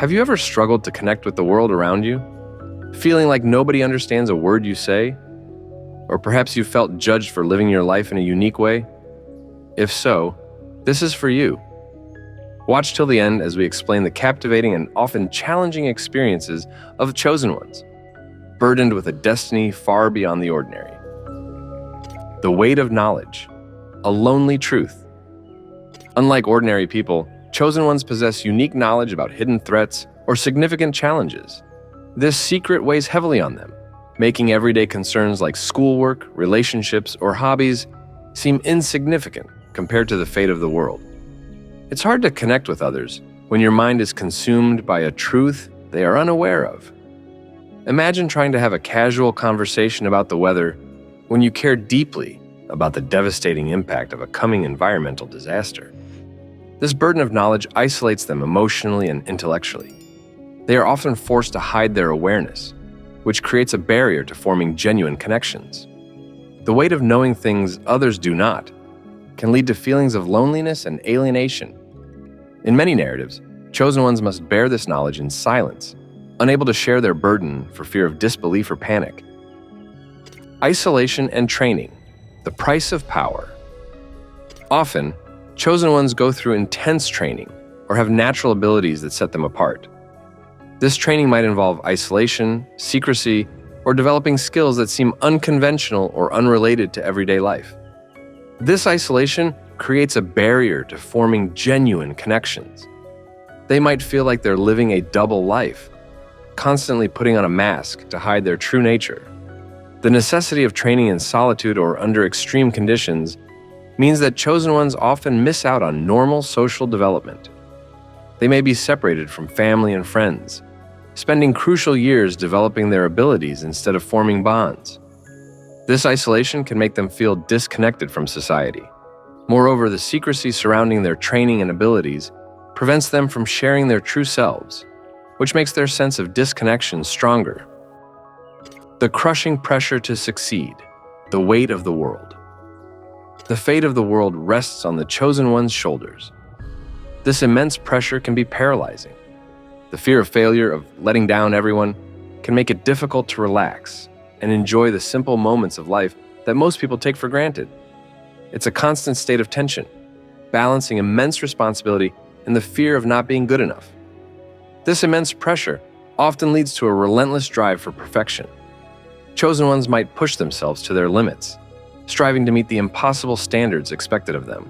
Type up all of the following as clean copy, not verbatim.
Have you ever struggled to connect with the world around you? Feeling like nobody understands a word you say? Or perhaps you felt judged for living your life in a unique way? If so, this is for you. Watch till the end as we explain the captivating and often challenging experiences of chosen ones, burdened with a destiny far beyond the ordinary. The weight of knowledge, a lonely truth. Unlike ordinary people, chosen ones possess unique knowledge about hidden threats or significant challenges. This secret weighs heavily on them, making everyday concerns like schoolwork, relationships, or hobbies seem insignificant compared to the fate of the world. It's hard to connect with others when your mind is consumed by a truth they are unaware of. Imagine trying to have a casual conversation about the weather when you care deeply about the devastating impact of a coming environmental disaster. This burden of knowledge isolates them emotionally and intellectually. They are often forced to hide their awareness, which creates a barrier to forming genuine connections. The weight of knowing things others do not can lead to feelings of loneliness and alienation. In many narratives, chosen ones must bear this knowledge in silence, unable to share their burden for fear of disbelief or panic. Isolation and training, the price of power. Often, chosen ones go through intense training or have natural abilities that set them apart. This training might involve isolation, secrecy, or developing skills that seem unconventional or unrelated to everyday life. This isolation creates a barrier to forming genuine connections. They might feel like they're living a double life, constantly putting on a mask to hide their true nature. The necessity of training in solitude or under extreme conditions means that chosen ones often miss out on normal social development. They may be separated from family and friends, spending crucial years developing their abilities instead of forming bonds. This isolation can make them feel disconnected from society. Moreover, the secrecy surrounding their training and abilities prevents them from sharing their true selves, which makes their sense of disconnection stronger. The crushing pressure to succeed, the weight of the world. The fate of the world rests on the chosen one's shoulders. This immense pressure can be paralyzing. The fear of failure, of letting down everyone, can make it difficult to relax and enjoy the simple moments of life that most people take for granted. It's a constant state of tension, balancing immense responsibility and the fear of not being good enough. This immense pressure often leads to a relentless drive for perfection. Chosen ones might push themselves to their limits, striving to meet the impossible standards expected of them.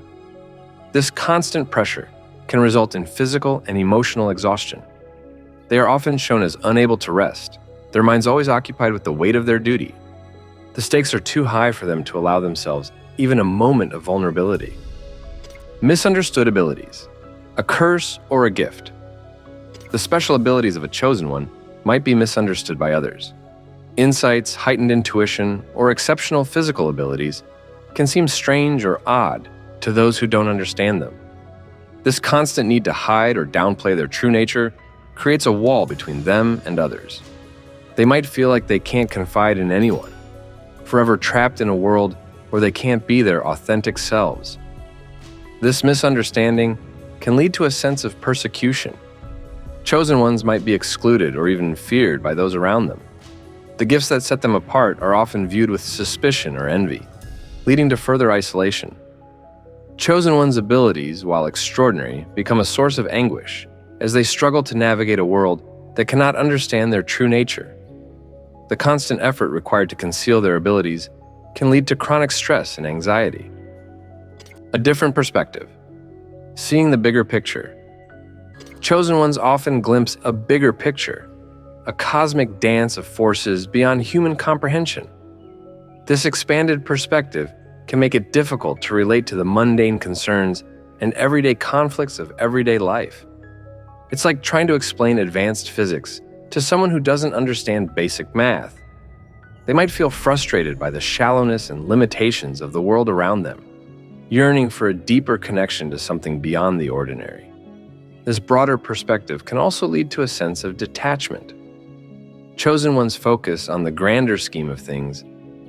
This constant pressure can result in physical and emotional exhaustion. They are often shown as unable to rest, their minds always occupied with the weight of their duty. The stakes are too high for them to allow themselves even a moment of vulnerability. Misunderstood abilities, a curse or a gift. The special abilities of a chosen one might be misunderstood by others. Insights, heightened intuition, or exceptional physical abilities can seem strange or odd to those who don't understand them. This constant need to hide or downplay their true nature creates a wall between them and others. They might feel like they can't confide in anyone, forever trapped in a world where they can't be their authentic selves. This misunderstanding can lead to a sense of persecution. Chosen ones might be excluded or even feared by those around them. The gifts that set them apart are often viewed with suspicion or envy, leading to further isolation. Chosen ones' abilities, while extraordinary, become a source of anguish as they struggle to navigate a world that cannot understand their true nature. The constant effort required to conceal their abilities can lead to chronic stress and anxiety. A different perspective. Seeing the bigger picture. Chosen ones often glimpse a bigger picture, a cosmic dance of forces beyond human comprehension. This expanded perspective can make it difficult to relate to the mundane concerns and everyday conflicts of everyday life. It's like trying to explain advanced physics to someone who doesn't understand basic math. They might feel frustrated by the shallowness and limitations of the world around them, yearning for a deeper connection to something beyond the ordinary. This broader perspective can also lead to a sense of detachment. Chosen one's focus on the grander scheme of things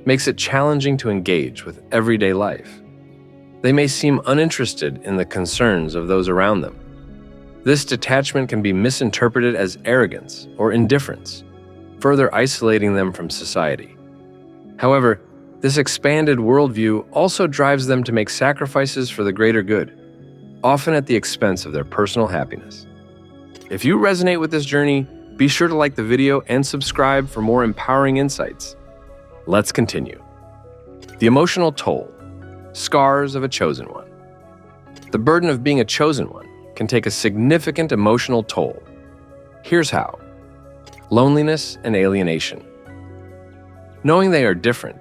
makes it challenging to engage with everyday life. They may seem uninterested in the concerns of those around them. This detachment can be misinterpreted as arrogance or indifference, further isolating them from society. However, this expanded worldview also drives them to make sacrifices for the greater good, often at the expense of their personal happiness. If you resonate with this journey, be sure to like the video and subscribe for more empowering insights. Let's continue. The emotional toll, scars of a chosen one. The burden of being a chosen one can take a significant emotional toll. Here's how. Loneliness and alienation. Knowing they are different,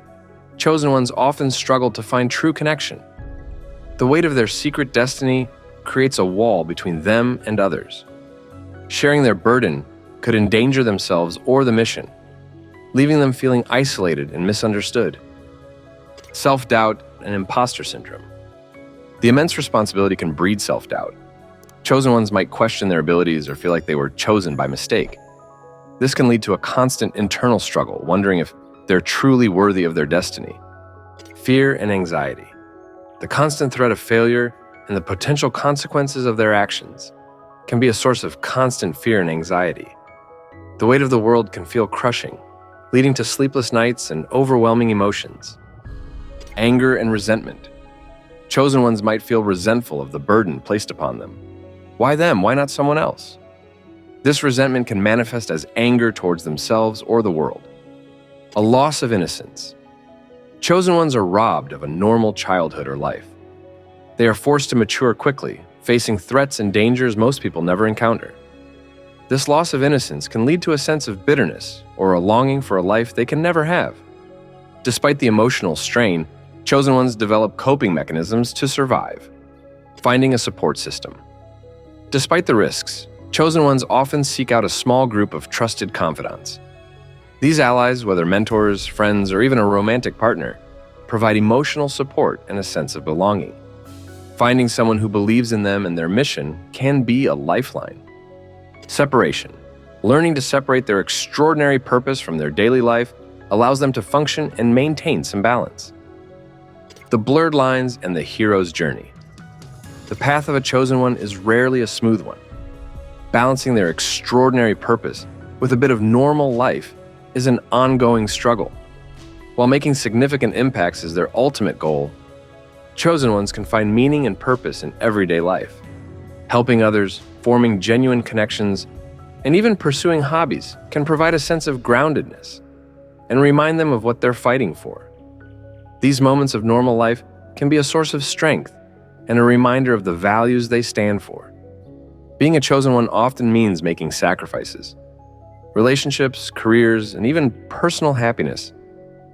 chosen ones often struggle to find true connection. The weight of their secret destiny creates a wall between them and others. Sharing their burden could endanger themselves or the mission, leaving them feeling isolated and misunderstood. Self-doubt and imposter syndrome. The immense responsibility can breed self-doubt. Chosen ones might question their abilities or feel like they were chosen by mistake. This can lead to a constant internal struggle, wondering if they're truly worthy of their destiny. Fear and anxiety. The constant threat of failure and the potential consequences of their actions can be a source of constant fear and anxiety. The weight of the world can feel crushing, leading to sleepless nights and overwhelming emotions. Anger and resentment. Chosen ones might feel resentful of the burden placed upon them. Why them? Why not someone else? This resentment can manifest as anger towards themselves or the world. A loss of innocence. Chosen ones are robbed of a normal childhood or life. They are forced to mature quickly, facing threats and dangers most people never encounter. This loss of innocence can lead to a sense of bitterness or a longing for a life they can never have. Despite the emotional strain, chosen ones develop coping mechanisms to survive. Finding a support system. Despite the risks, chosen ones often seek out a small group of trusted confidants. These allies, whether mentors, friends, or even a romantic partner, provide emotional support and a sense of belonging. Finding someone who believes in them and their mission can be a lifeline. Separation. Learning to separate their extraordinary purpose from their daily life allows them to function and maintain some balance. The blurred lines and the hero's journey. The path of a chosen one is rarely a smooth one. Balancing their extraordinary purpose with a bit of normal life is an ongoing struggle. While making significant impacts is their ultimate goal, chosen ones can find meaning and purpose in everyday life. Helping others, forming genuine connections, and even pursuing hobbies can provide a sense of groundedness and remind them of what they're fighting for. These moments of normal life can be a source of strength and a reminder of the values they stand for. Being a chosen one often means making sacrifices. Relationships, careers, and even personal happiness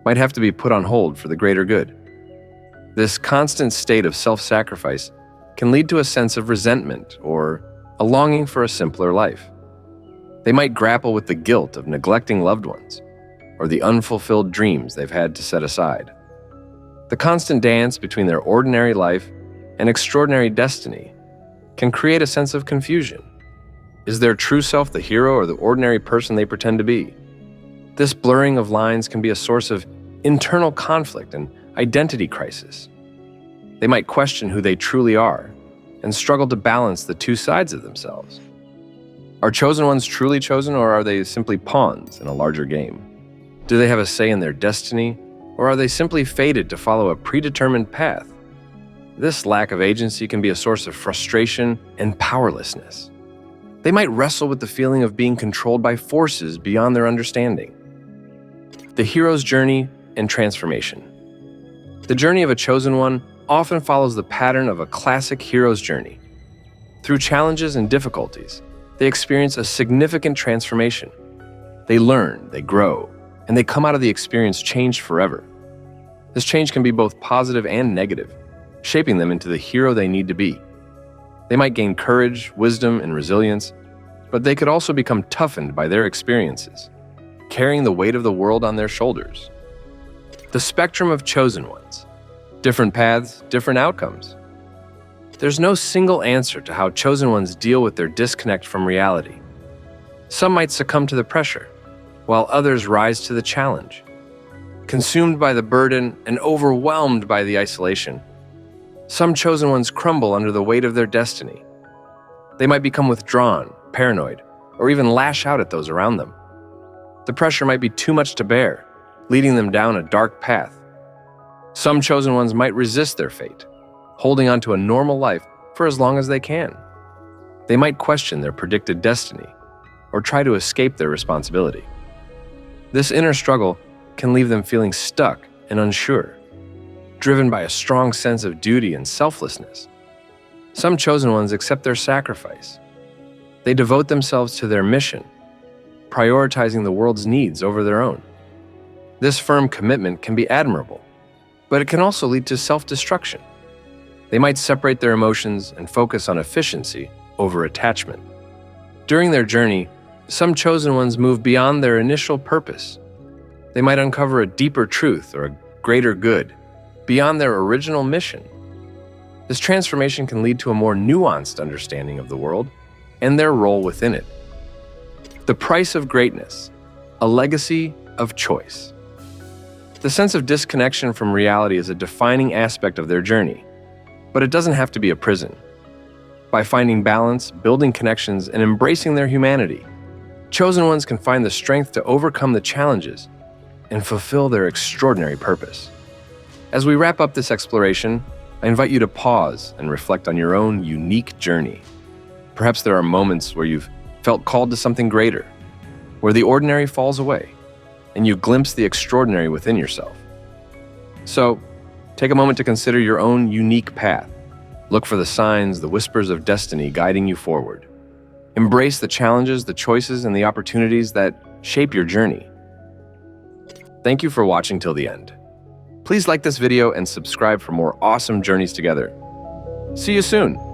might have to be put on hold for the greater good. This constant state of self-sacrifice can lead to a sense of resentment or a longing for a simpler life. They might grapple with the guilt of neglecting loved ones or the unfulfilled dreams they've had to set aside. The constant dance between their ordinary life and extraordinary destiny can create a sense of confusion. Is their true self the hero or the ordinary person they pretend to be? This blurring of lines can be a source of internal conflict and identity crisis. They might question who they truly are and struggle to balance the two sides of themselves. Are chosen ones truly chosen, or are they simply pawns in a larger game? Do they have a say in their destiny, or are they simply fated to follow a predetermined path? This lack of agency can be a source of frustration and powerlessness. They might wrestle with the feeling of being controlled by forces beyond their understanding. The hero's journey and transformation. The journey of a chosen one often follows the pattern of a classic hero's journey. Through challenges and difficulties, they experience a significant transformation. They learn, they grow, and they come out of the experience changed forever. This change can be both positive and negative, shaping them into the hero they need to be. They might gain courage, wisdom, and resilience, but they could also become toughened by their experiences, carrying the weight of the world on their shoulders. The spectrum of chosen ones. Different paths, different outcomes. There's no single answer to how chosen ones deal with their disconnect from reality. Some might succumb to the pressure, while others rise to the challenge. Consumed by the burden and overwhelmed by the isolation, some chosen ones crumble under the weight of their destiny. They might become withdrawn, paranoid, or even lash out at those around them. The pressure might be too much to bear, leading them down a dark path. Some chosen ones might resist their fate, holding on to a normal life for as long as they can. They might question their predicted destiny or try to escape their responsibility. This inner struggle can leave them feeling stuck and unsure, driven by a strong sense of duty and selflessness. Some chosen ones accept their sacrifice. They devote themselves to their mission, prioritizing the world's needs over their own. This firm commitment can be admirable, but it can also lead to self-destruction. They might separate their emotions and focus on efficiency over attachment. During their journey, some chosen ones move beyond their initial purpose. They might uncover a deeper truth or a greater good, beyond their original mission. This transformation can lead to a more nuanced understanding of the world and their role within it. The price of greatness, a legacy of choice. The sense of disconnection from reality is a defining aspect of their journey, but it doesn't have to be a prison. By finding balance, building connections, and embracing their humanity, chosen ones can find the strength to overcome the challenges and fulfill their extraordinary purpose. As we wrap up this exploration, I invite you to pause and reflect on your own unique journey. Perhaps there are moments where you've felt called to something greater, where the ordinary falls away, and you glimpse the extraordinary within yourself. So, take a moment to consider your own unique path. Look for the signs, the whispers of destiny guiding you forward. Embrace the challenges, the choices, and the opportunities that shape your journey. Thank you for watching till the end. Please like this video and subscribe for more awesome journeys together. See you soon!